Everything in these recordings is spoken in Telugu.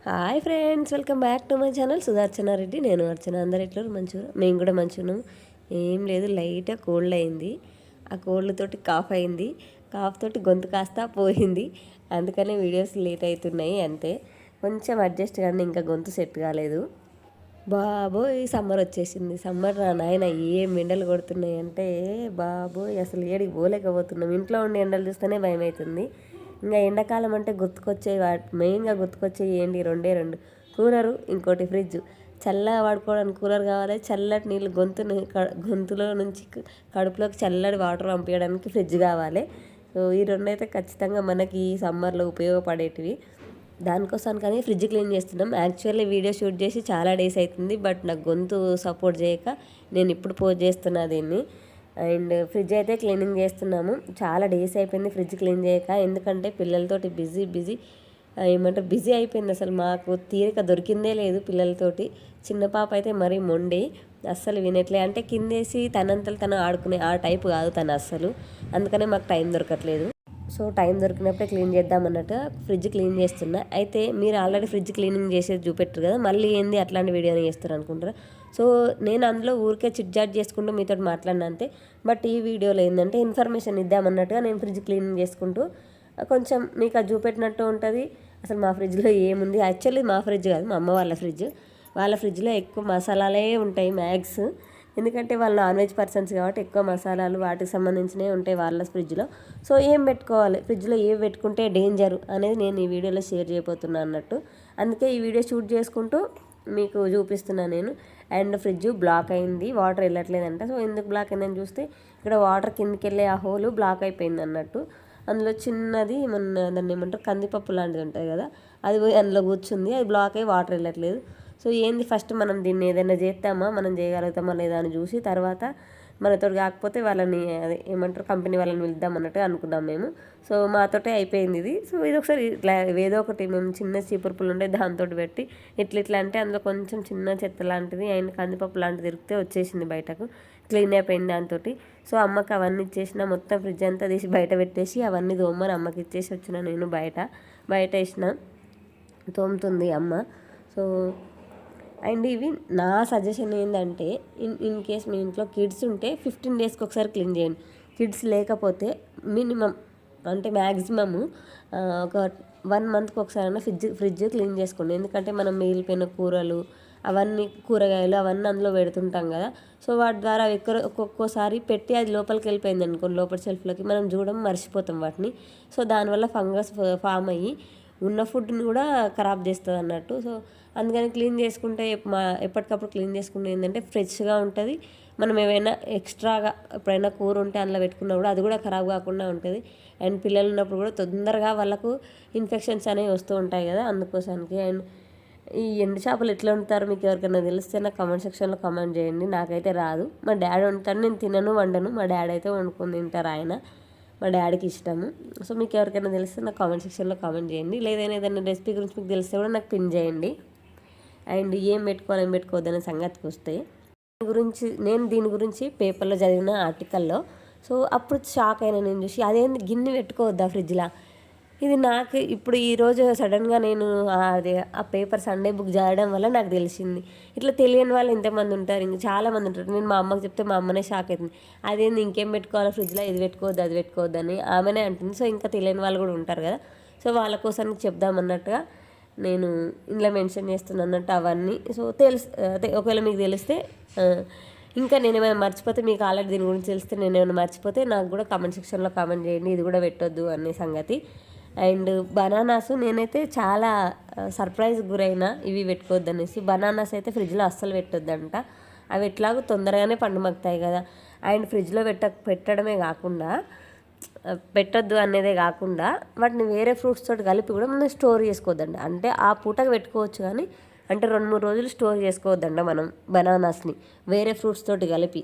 Hi friends, welcome back to my channel Sudarshana Reddy. నేను అర్చన. అందరు ఎట్లా మంచిగా? మేము కూడా మంచిగా ఉన్నాము. ఏం లేదు, లైట్గా కోల్డ్ అయింది. ఆ కోల్డ్ తోటి కాఫ్ అయింది. కాఫ్ తోటి గొంతు కాస్త పోయింది. అందుకనే వీడియోస్ లేట్ అవుతున్నాయి అంతే. కొంచెం అడ్జస్ట్ కానీ ఇంకా గొంతు సెట్ కాలేదు. బాబోయ్, సమ్మర్ వచ్చేసింది. సమ్మర్ రా నాయన, ఏం ఎండలు కొడుతున్నాయి అంటే బాబోయ్, అసలు ఏడికి పోలేకపోతున్నాం. ఇంట్లో ఉండి ఎండలు చూస్తేనే భయం అవుతుంది. ఇంకా ఎండాకాలం అంటే గుర్తుకొచ్చేవి, మెయిన్గా గుర్తుకొచ్చేవి ఏంటి? రెండే రెండు: కూలరు, ఇంకోటి ఫ్రిడ్జ్. చల్లగా వాడుకోవడానికి కూలర్ కావాలి, చల్లటి నీళ్ళు గొంతులో నుంచి కడుపులోకి చల్లటి వాటర్ పంపించడానికి ఫ్రిడ్జ్ కావాలి. సో ఈ రెండు అయితే ఖచ్చితంగా మనకి ఈ సమ్మర్లో ఉపయోగపడేటివి. దానికోసం కానీ ఫ్రిడ్జ్ క్లీన్ చేస్తున్నాం. యాక్చువల్లీ వీడియో షూట్ చేసి చాలా డేస్ అవుతుంది, బట్ నాకు గొంతు సపోర్ట్ చేయక నేను ఇప్పుడు పోస్ట్ చేస్తున్నా దీన్ని. అండ్ ఫ్రిడ్జ్ అయితే క్లీనింగ్ చేస్తున్నాము. చాలా డేస్ అయిపోయింది ఫ్రిడ్జ్ క్లీన్ చేయక, ఎందుకంటే పిల్లలతోటి బిజీ బిజీ అయిపోయింది. అసలు మాకు తీరిక దొరికిందే లేదు పిల్లలతోటి. చిన్న పాప అయితే మరీ మొండి, అస్సలు వినట్లే. అంటే కిందేసి తనంతలు తను ఆడుకునే ఆ టైపు కాదు తను అస్సలు. అందుకనే మాకు టైం దొరకట్లేదు. సో టైం దొరికినప్పుడే క్లీన్ చేద్దామన్నట్టు ఫ్రిడ్జ్ క్లీన్ చేస్తున్నా. అయితే మీరు ఆల్రెడీ ఫ్రిడ్జ్ క్లీనింగ్ చేసేది చూపెట్టరు కదా, మళ్ళీ ఏంది అట్లాంటి వీడియోని చేస్తారు అనుకుంటారా? సో నేను అందులో ఊరికే చిట్చాట్ చేసుకుంటూ మీతో మాట్లాడినా అంతే. బట్ ఈ వీడియోలో ఏంటంటే ఇన్ఫర్మేషన్ ఇద్దామన్నట్టుగా నేను ఫ్రిడ్జ్ క్లీనింగ్ చేసుకుంటూ కొంచెం మీకు అది చూపెట్టినట్టు ఉంటుంది. అసలు మా ఫ్రిడ్జ్లో ఏముంది? యాక్చువల్లీ మా ఫ్రిడ్జ్ కాదు, మా అమ్మ వాళ్ళ ఫ్రిడ్జ్. వాళ్ళ ఫ్రిడ్జ్లో ఎక్కువ మసాలాలే ఉంటాయి మ్యాక్స్. ఎందుకంటే వాళ్ళు నాన్ వెజ్ పర్సన్స్ కాబట్టి ఎక్కువ మసాలాలు వాటికి సంబంధించినవి ఉంటాయి వాళ్ళ ఫ్రిడ్జ్లో. సో ఏం పెట్టుకోవాలి, ఫ్రిడ్జ్లో ఏవి పెట్టుకుంటే డేంజర్ అనేది నేను ఈ వీడియోలో షేర్ చేయబోతున్నాను అన్నట్టు. అందుకే ఈ వీడియో షూట్ చేసుకుంటూ మీకు చూపిస్తున్నాను నేను. అండ్ ఫ్రిడ్జ్ బ్లాక్ అయింది, వాటర్ వెళ్ళట్లేదంట. సో ఎందుకు బ్లాక్ అయిందని చూస్తే ఇక్కడ వాటర్ కిందకి వెళ్ళే ఆ హోలు బ్లాక్ అయిపోయింది అన్నట్టు. అందులో చిన్నది మన దాన్ని ఏమంటారు, కందిపప్పు లాంటిది ఉంటుంది కదా, అది పోయి అందులో కూర్చుంది. అది బ్లాక్ అయ్యి వాటర్ వెళ్ళట్లేదు. సో ఏంది, ఫస్ట్ మనం దీన్ని ఏదైనా చేస్తామా, మనం చేయగలుగుతామా లేదా అని చూసి తర్వాత మనతో కాకపోతే వాళ్ళని అదే ఏమంటారు కంపెనీ వాళ్ళని పిలుద్దాం అన్నట్టు అనుకున్నాం మేము. సో మాతోటే అయిపోయింది ఇది. సో ఇది ఒకసారి ఇట్లా ఏదో ఒకటి మేము చిన్న చీపురుపులు ఉండే దాంతో పెట్టి ఇట్లా అంటే అందులో కొంచెం చిన్న చెత్త లాంటిది అండ్ కందిపప్పు లాంటిది తిరిగితే వచ్చేసింది బయటకు, క్లీన్ అయిపోయింది దాంతో. సో అమ్మకి అవన్నీ ఇచ్చేసిన, మొత్తం ఫ్రిడ్జ్ అంతా తీసి బయట పెట్టేసి అవన్నీ తోమని అమ్మకి ఇచ్చేసి వచ్చిన. నేను బయట వేసిన, తోముతుంది అమ్మ. సో అండ్ ఇవి నా సజెషన్ ఏంటంటే, ఇన్ కేస్ మీ ఇంట్లో కిడ్స్ ఉంటే 15 డేస్కి ఒకసారి క్లీన్ చేయండి. కిడ్స్ లేకపోతే మినిమం అంటే మ్యాక్సిమము ఒక 1 మంత్కి ఒకసారైనా ఫ్రిడ్జ్ క్లీన్ చేసుకోండి. ఎందుకంటే మనం మిగిలిపోయిన కూరలు అవన్నీ, కూరగాయలు అవన్నీ అందులో పెడుతుంటాం కదా. సో వాటి ద్వారా ఒక్కొక్కసారి పెట్టి అది లోపలికి వెళ్ళిపోయింది అనుకోండి, లోపల షెల్ఫ్లోకి, మనం చూడడం మర్చిపోతాం వాటిని. సో దానివల్ల ఫంగస్ ఫామ్ అయ్యి ఉన్న ఫుడ్ని కూడా ఖరాబ్ చేస్తుంది అన్నట్టు. సో అందుకని క్లీన్ చేసుకుంటే ఎప్పటికప్పుడు క్లీన్ చేసుకుంటే ఏంటంటే ఫ్రెష్గా ఉంటుంది. మనం ఏమైనా ఎక్స్ట్రాగా ఎప్పుడైనా కూర ఉంటే అందులో పెట్టుకున్నా కూడా అది కూడా ఖరాబ్ కాకుండా ఉంటుంది. అండ్ పిల్లలు ఉన్నప్పుడు కూడా తొందరగా వాళ్ళకు ఇన్ఫెక్షన్స్ అనేవి వస్తూ ఉంటాయి కదా, అందుకోసానికి. అండ్ ఈ ఎండు చేపలు ఎట్లా వండుతారు మీకు ఎవరికైనా తెలిస్తే నాకు కామెంట్ సెక్షన్లో కామెంట్ చేయండి. నాకైతే రాదు. మా డాడీ వండుతాడు, నేను తినను వండను. మా డాడీ అయితే వండుకొని తింటారు ఆయన, మా డాడీకి ఇష్టము. సో మీకు ఎవరికైనా తెలిస్తే నాకు కామెంట్ సెక్షన్లో కామెంట్ చేయండి. లేదైనా ఏదైనా రెసిపీ గురించి మీకు తెలిస్తే కూడా నాకు పిన్ చేయండి. అండ్ ఏం పెట్టుకోవాలి ఏం పెట్టుకోవద్దనే సంగతికి వస్తే, దీని గురించి పేపర్లో చదివిన ఆర్టికల్లో. సో అప్పుడు షాక్ అయినా నేను చూసి, అదేంది గిన్నె పెట్టుకోవద్దా ఫ్రిడ్జ్లో? ఇది నాకు ఇప్పుడు ఈరోజు సడన్గా నేను ఆ పేపర్ సండే బుక్ చదవడం వల్ల నాకు తెలిసింది. ఇట్లా తెలియని వాళ్ళు ఎంతమంది ఉంటారు, ఇంకా చాలామంది ఉంటారు. నేను మా అమ్మకి చెప్తే మా అమ్మనే షాక్ అవుతుంది. అదేంది ఇంకేం పెట్టుకోవాలో ఫ్రిడ్జ్లో, ఇది పెట్టుకోవద్దు అది పెట్టుకోవద్దు అని ఆమెనే అంటుంది. సో ఇంకా తెలియని వాళ్ళు కూడా ఉంటారు కదా, సో వాళ్ళ కోసం చెప్దామన్నట్టుగా నేను ఇంట్లో మెన్షన్ చేస్తున్నాను అన్నట్టు అవన్నీ. సో ఒకవేళ మీకు తెలిస్తే, ఇంకా నేను ఏమైనా మర్చిపోతే, మీకు ఆల్రెడీ దీని గురించి తెలిస్తే నేను ఏమైనా మర్చిపోతే నాకు కూడా కామెంట్ సెక్షన్లో కామెంట్ చేయండి, ఇది కూడా పెట్టొద్దు అనే సంగతి. అండ్ బనానాస్ నేనైతే చాలా సర్ప్రైజ్ గురైన, ఇవి పెట్టుకోవద్దు అనేసి. బనానాస్ అయితే ఫ్రిడ్జ్లో అస్సలు పెట్టొద్దంట, అవి ఎట్లాగో తొందరగానే పండుమక్కుతాయి కదా. అండ్ ఫ్రిడ్జ్లో పెట్టడమే కాకుండా, పెట్టొద్దు అనేదే కాకుండా వాటిని వేరే ఫ్రూట్స్ తోటి కలిపి కూడా మనం స్టోర్ చేసుకోవద్దండి. అంటే ఆ పూటకు పెట్టుకోవచ్చు కానీ, అంటే 2-3 రోజులు స్టోర్ చేసుకోవద్దంట మనం బనానాస్ని వేరే ఫ్రూట్స్ తోటి కలిపి.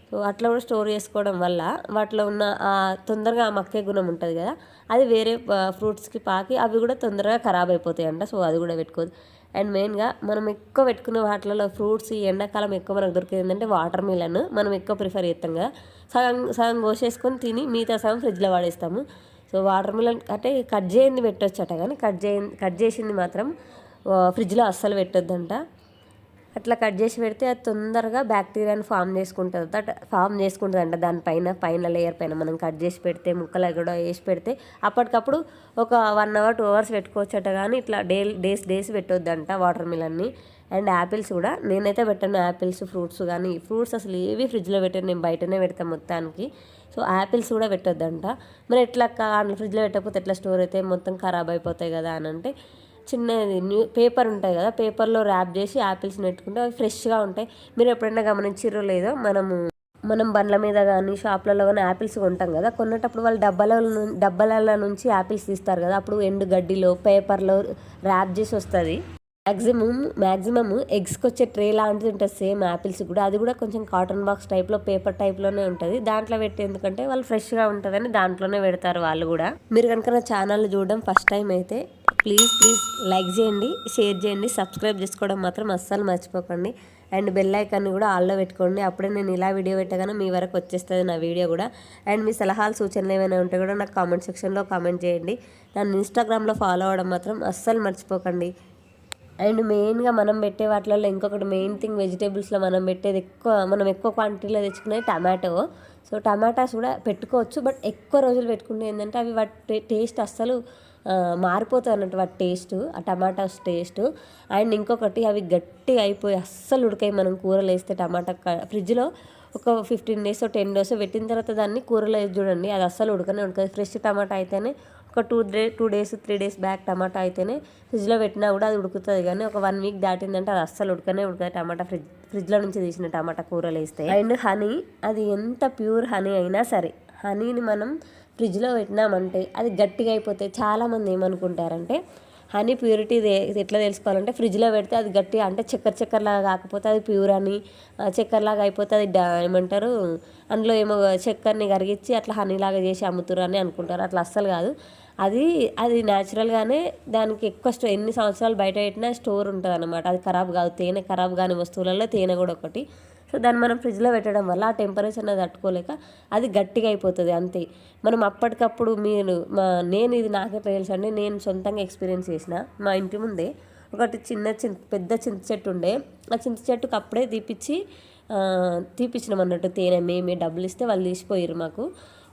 సో అట్లా కూడా స్టోర్ చేసుకోవడం వల్ల వాటిలో ఉన్న తొందరగా మక్కే గుణం ఉంటుంది కదా, అది వేరే ఫ్రూట్స్కి పాకి అవి కూడా తొందరగా ఖరాబ్ అయిపోతాయి అంట. సో అది కూడా పెట్టుకోవద్దు. అండ్ మెయిన్గా మనం ఎక్కువ పెట్టుకునే వాటిలలో ఫ్రూట్స్ ఈ ఎండాకాలం ఎక్కువ మనకు దొరికేది ఏంటంటే వాటర్ మిలన్. మనం ఎక్కువ ప్రిఫర్ చేస్తాం కదా, సగం కోసేసుకొని తిని మిగతా సగం ఫ్రిడ్జ్లో వాడేస్తాము. సో వాటర్ మిలన్ అంటే కట్ చేయింది పెట్టొచ్చట, కానీ కట్ చేసింది మాత్రం ఫ్రిడ్జ్లో అస్సలు పెట్టొద్దంట. అట్లా కట్ చేసి పెడితే అది తొందరగా బ్యాక్టీరియాని ఫామ్ చేసుకుంటుందంట. పైన లేయర్ పైన మనం కట్ చేసి పెడితే ముక్కలు కూడా వేసి పెడితే అప్పటికప్పుడు ఒక 1 అవర్ 2 అవర్స్ పెట్టుకోవచ్చట. కానీ ఇట్లా డేస్ పెట్టొద్దంట వాటర్ మిలన్ని. అండ్ యాపిల్స్ కూడా నేనైతే పెట్టాను. యాపిల్స్ ఫ్రూట్స్ కానీ ఫ్రూట్స్ అసలు ఏవి ఫ్రిడ్జ్లో పెట్టాను, నేను బయటనే పెడతాను మొత్తానికి. సో యాపిల్స్ కూడా పెట్టొద్దంట. మరి ఎట్లా ఫ్రిడ్జ్లో పెట్టకపోతే ఎట్లా స్టోర్ అయితే మొత్తం ఖరాబ్ అయిపోతాయి కదా అని అంటే, చిన్నది పేపర్ ఉంటాయి కదా, పేపర్లో ర్యాప్ చేసి యాపిల్స్ పెట్టుకుంటే అవి ఫ్రెష్గా ఉంటాయి. మీరు ఎప్పుడైనా గమనించిరో లేదో, మనం బండ్ల మీద కానీ షాప్లలో కానీ యాపిల్స్ కొంటాం కదా, కొనేటప్పుడు వాళ్ళు డబ్బాల నుంచి యాపిల్స్ తీస్తారు కదా, అప్పుడు ఎండు గడ్డిలో పేపర్లో ర్యాప్ చేసి వస్తుంది. మ్యాక్సిమమ్ ఎగ్స్కి వచ్చే ట్రే లాంటిది ఉంటుంది సేమ్ యాపిల్స్ కూడా. అది కూడా కొంచెం కాటన్ బాక్స్ టైప్లో పేపర్ టైప్లోనే ఉంటుంది. దాంట్లో పెట్టి ఎందుకంటే వాళ్ళు ఫ్రెష్గా ఉంటుందని దాంట్లోనే పెడతారు వాళ్ళు కూడా. మీరు కనుక నా ఛానల్ చూడడం ఫస్ట్ టైం అయితే ప్లీజ్ లైక్ చేయండి, షేర్ చేయండి, సబ్స్క్రైబ్ చేసుకోవడం మాత్రం అస్సలు మర్చిపోకండి. అండ్ బెల్ ఐకాన్ని కూడా ఆల్లో పెట్టుకోండి. అప్పుడే నేను ఇలా వీడియో పెట్టగానే మీ వరకు వచ్చేస్తుంది నా వీడియో కూడా. అండ్ మీ సలహాలు సూచనలు ఏమైనా ఉంటే కూడా నాకు కామెంట్ సెక్షన్లో కామెంట్ చేయండి. నన్ను ఇన్స్టాగ్రామ్లో ఫాలో అవ్వడం మాత్రం అస్సలు మర్చిపోకండి. అండ్ మెయిన్గా మనం పెట్టే వాటిల్లో ఇంకొకటి మెయిన్ థింగ్, వెజిటేబుల్స్లో మనం ఎక్కువ క్వాంటిటీలో తెచ్చుకునేది టమాటో. సో టమాటాస్ కూడా పెట్టుకోవచ్చు, బట్ ఎక్కువ రోజులు పెట్టుకుంటే ఏంటంటే అవి వాటి టేస్ట్ అస్సలు మారిపోతుంది అన్నట్టు, వాటి టేస్ట్, ఆ టమాటాస్ టేస్ట్. అండ్ ఇంకొకటి అవి గట్టిగా అయిపోయి అస్సలు ఉడకాయి. మనం కూరలు వేస్తే టమాటా ఫ్రిడ్జ్లో ఒక 15 days 10 days పెట్టిన తర్వాత దాన్ని కూరలో వేసి చూడండి, అది అస్సలు ఉడకదు. ఫ్రెష్ టమాటా అయితేనే ఒక 2 days 3 days బ్యాక్ టమాటా అయితేనే ఫ్రిడ్జ్లో పెట్టినా కూడా అది ఉడుకుతుంది. కానీ ఒక 1 week దాటిందంటే అది అస్సలు ఉడకదు టమాటా, ఫ్రిడ్జ్లో నుంచి తీసిన టమాటా కూరలు వేస్తే. అండ్ హనీ, అది ఎంత ప్యూర్ హనీ అయినా సరే, హనీని మనం ఫ్రిడ్జ్లో పెట్టినామంటే అది గట్టిగా అయిపోతే చాలామంది ఏమనుకుంటారంటే, హనీ ప్యూరిటీ ఎట్లా తెలుసుకోవాలంటే ఫ్రిడ్జ్లో పెడితే అది గట్టిగా అంటే చక్కెరలాగా కాకపోతే అది ప్యూర్ అని, చక్కెరలాగా అయిపోతే అది ఏమంటారు, అందులో ఏమో చక్కెరని కరిగించి అట్లా హనీలాగా చేసి అమ్ముతురు అని అనుకుంటారు. అట్లా అస్సలు కాదు. అది న్యాచురల్గానే దానికి ఎక్కువ ఎన్ని సంవత్సరాలు బయట పెట్టినా స్టోర్ ఉంటుంది అన్నమాట. అది ఖరాబ్ కాదు. తేనె ఖరాబ్ కాని వస్తువులలో తేనె కూడా ఒకటి. సో దాన్ని మనం ఫ్రిడ్జ్లో పెట్టడం వల్ల ఆ టెంపరేచర్ అనేది తట్టుకోలేక అది గట్టిగా అయిపోతుంది అంతే. మనం అప్పటికప్పుడు నేను ఇది నాకే తెలుసు అండి, నేను సొంతంగా ఎక్స్పీరియన్స్ చేసిన. మా ఇంటి ముందే ఒకటి పెద్ద చింత చెట్టు ఉండే. ఆ చింత చెట్టుకు అప్పుడే తీపిచ్చినాం అన్నట్టు తేనె. మేమే డబ్బులు ఇస్తే వాళ్ళు తీసిపోయారు మాకు.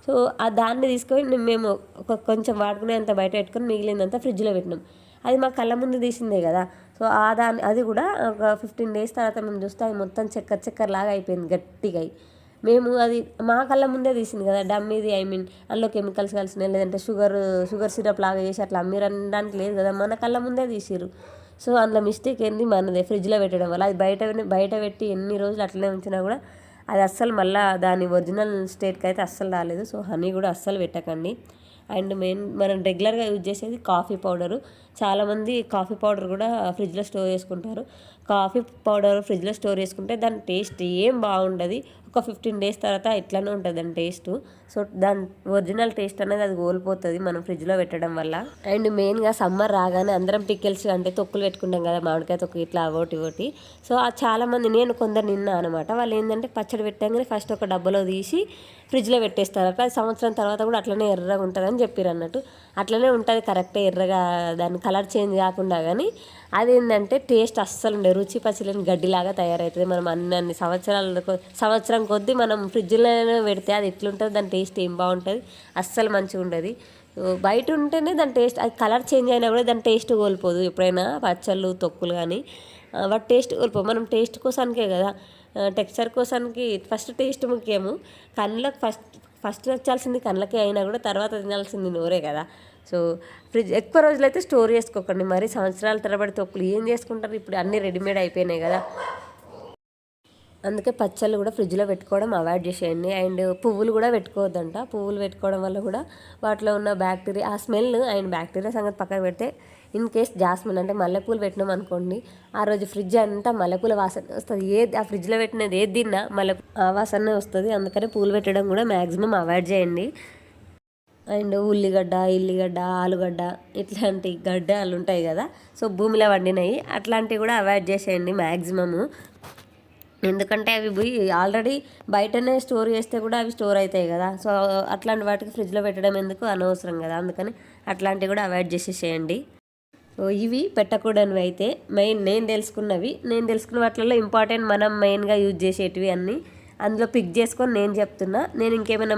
సో దాన్ని తీసుకొని మేము కొంచెం వాడుకునేంత బయట పెట్టుకొని మిగిలిందంతా ఫ్రిడ్జ్లో పెట్టినాం. అది మా కళ్ళ ముందు తీసిందే కదా. సో అది కూడా ఒక 15 days తర్వాత మేము చూస్తే అది మొత్తం చక్కెరలాగా అయిపోయింది గట్టిగా. అది మా కళ్ళ ముందే తీసింది కదా, డమ్మీది, అందులో కెమికల్స్ కలిసినాయి, లేదంటే షుగర్ సిరప్ లాగా చేసి అట్లా అమ్మిరనడానికి లేదు కదా, మన కళ్ళ ముందే తీసిరు. సో అందులో మిస్టేక్ ఏంది మనదే, ఫ్రిడ్జ్లో పెట్టడం వల్ల. అది బయట పెట్టి ఎన్ని రోజులు అట్లనే ఉంచినా కూడా అది అస్సలు మళ్ళీ దాని ఒరిజినల్ స్టేట్కి అయితే అస్సలు రాలేదు. సో హనీ కూడా అస్సలు పెట్టకండి. అండ్ మనం రెగ్యులర్గా యూజ్ చేసేది కాఫీ పౌడరు. చాలామంది కాఫీ పౌడర్ కూడా ఫ్రిడ్జ్లో స్టోర్ చేసుకుంటారు. కాఫీ పౌడర్ ఫ్రిడ్జ్లో స్టోర్ చేసుకుంటే దాని టేస్ట్ ఏం బాగుండదు. ఒక 15 days తర్వాత ఇట్లానే ఉంటుంది దాని టేస్ట్. సో దాని ఒరిజినల్ టేస్ట్ అనేది అది కోల్పోతుంది మనం ఫ్రిడ్జ్లో పెట్టడం వల్ల. అండ్ మెయిన్గా సమ్మర్ రాగానే అందరం పికిల్స్ అంటే తొక్కులు పెట్టుకుంటాం కదా, మామిడికాయ తొక్కు ఇట్లా ఒకటి. సో చాలామంది, నేను కొందరు నిన్నా అనమాట, వాళ్ళు ఏంటంటే పచ్చడి పెట్టగానే ఫస్ట్ ఒక డబ్బాలో తీసి ఫ్రిడ్జ్లో పెట్టేస్తారు. అట్లా సంవత్సరం తర్వాత కూడా అట్లనే ఎర్రగా ఉంటుందని చెప్పారు అన్నట్టు. అట్లనే ఉంటుంది కరెక్టే, ఎర్రగా దాని కలర్ చేంజ్ కాకుండా. కానీ అదేంటంటే టేస్ట్ అస్సలు ఉండే, రుచి పచ్చిలేని గడ్డిలాగా తయారవుతుంది. మనం అన్ని సంవత్సరం కొద్దీ మనం ఫ్రిడ్జ్లోనే పెడితే అది ఎట్లుంటుంది, దాని టేస్ట్ ఏం బాగుంటుంది, అస్సలు మంచిగా ఉండదు. బయట ఉంటేనే దాని టేస్ట్, అది కలర్ చేంజ్ అయినా కూడా దాని టేస్ట్ కోల్పోదు. ఎప్పుడైనా పచ్చళ్ళు తొక్కులు కానీ వాటి టేస్ట్ కోల్పోదు. మనం టేస్ట్ కోసానికే కదా, టెక్స్చర్ కోసానికి ఫస్ట్ టేస్ట్ ముఖ్యము. కళ్ళకి ఫస్ట్ నచ్చాల్సింది కళ్ళకే అయినా కూడా తర్వాత తినాల్సింది నోరే కదా. సో ఎక్కువ రోజులైతే స్టోర్ చేసుకోకండి. మరి సంవత్సరాల తరబడి తొక్కులు ఏం చేసుకుంటారు, ఇప్పుడు అన్నీ రెడీమేడ్ అయిపోయినాయి కదా. అందుకే పచ్చళ్ళు కూడా ఫ్రిడ్జ్లో పెట్టుకోవడం అవాయిడ్ చేసేయండి. అండ్ పువ్వులు కూడా పెట్టుకోవద్దంట. పువ్వులు పెట్టుకోవడం వల్ల కూడా వాటిలో ఉన్న బ్యాక్టీరియా, ఆ స్మెల్ అండ్ బ్యాక్టీరియా సంగతి పక్కన పెడితే, ఇన్ కేస్ జాస్మిన్ అంటే మల్లెపూలు పెట్టినాం అనుకోండి, ఆ రోజు ఫ్రిడ్జ్ అంతా మల్లెపూల వాసన వస్తుంది. ఆ ఫ్రిడ్జ్లో పెట్టినది ఏది తిన్నా ఆ వాసనే వస్తుంది. అందుకని పూలు పెట్టడం కూడా మ్యాక్సిమం అవాయిడ్ చేయండి. అండ్ ఉల్లిగడ్డ, ఆలుగడ్డ ఇట్లాంటి గడ్డలు ఉంటాయి కదా, సో భూమిలో వండినవి, అట్లాంటివి కూడా అవాయిడ్ చేసేయండి మ్యాక్సిమము. ఎందుకంటే అవి ఆల్రెడీ బయటనే స్టోర్ చేస్తే కూడా అవి స్టోర్ అవుతాయి కదా. సో అట్లాంటి వాటికి ఫ్రిడ్జ్లో పెట్టడం ఎందుకు, అనవసరం కదా. అందుకని అట్లాంటివి కూడా అవాయిడ్ చేసేసేయండి. ఇవి పెట్టకూడనివి అయితే మెయిన్ నేను తెలుసుకున్న వాటిల్లో ఇంపార్టెంట్ మనం మెయిన్గా యూజ్ చేసేటివి అన్నీ అందులో పిక్ చేసుకొని నేను చెప్తున్నా. నేను ఇంకేమైనా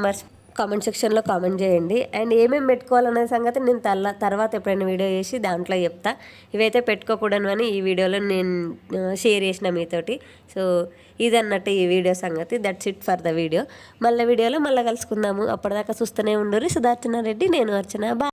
కామెంట్ సెక్షన్లో కామెంట్ చేయండి. అండ్ ఏమేమి పెట్టుకోవాలనే సంగతి నేను తర్వాత ఎప్పుడైనా వీడియో చేసి దాంట్లో చెప్తా. ఇవైతే పెట్టుకోకూడని ఈ వీడియోలో నేను షేర్ చేసిన మీతోటి. సో ఇదన్నట్టు ఈ వీడియో సంగతి. That's it for the video. మళ్ళీ వీడియోలో మళ్ళీ కలుసుకుందాము. అప్పటిదాకా చూస్తూనే ఉండు. సుదర్శన రెడ్డి, నేను అర్చన. బాయ్.